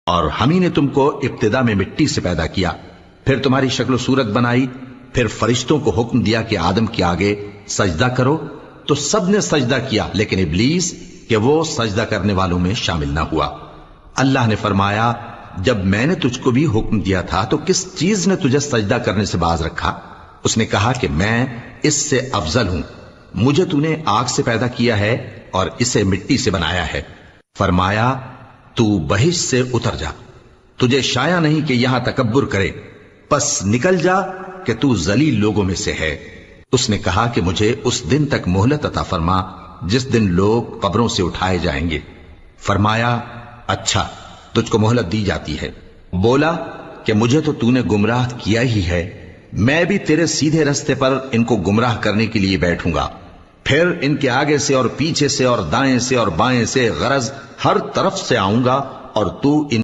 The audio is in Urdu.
اور ہم ہی نے تم کو ابتدا میں مٹی سے پیدا کیا، پھر تمہاری شکل و صورت بنائی، پھر فرشتوں کو حکم دیا کہ آدم کے آگے سجدہ کرو، تو سب نے سجدہ کیا لیکن ابلیس کہ وہ سجدہ کرنے والوں میں شامل نہ ہوا۔ اللہ نے فرمایا جب میں نے تجھ کو بھی حکم دیا تھا تو کس چیز نے تجھے سجدہ کرنے سے باز رکھا؟ اس نے کہا کہ میں اس سے افضل ہوں، مجھے تو نے آگ سے پیدا کیا ہے اور اسے مٹی سے بنایا ہے۔ فرمایا تو بہشت سے اتر جا، تجھے شایع نہیں کہ یہاں تکبر کرے، پس نکل جا کہ تو ذلیل لوگوں میں سے ہے۔ اس نے کہا کہ مجھے اس دن تک مہلت عطا فرما جس دن لوگ قبروں سے اٹھائے جائیں گے۔ فرمایا اچھا، تجھ کو مہلت دی جاتی ہے۔ بولا کہ مجھے تو نے گمراہ کیا ہی ہے، میں بھی تیرے سیدھے رستے پر ان کو گمراہ کرنے کے لیے بیٹھوں گا، پھر ان کے آگے سے اور پیچھے سے اور دائیں سے اور بائیں سے غرض ہر طرف سے آؤں گا اور تو ان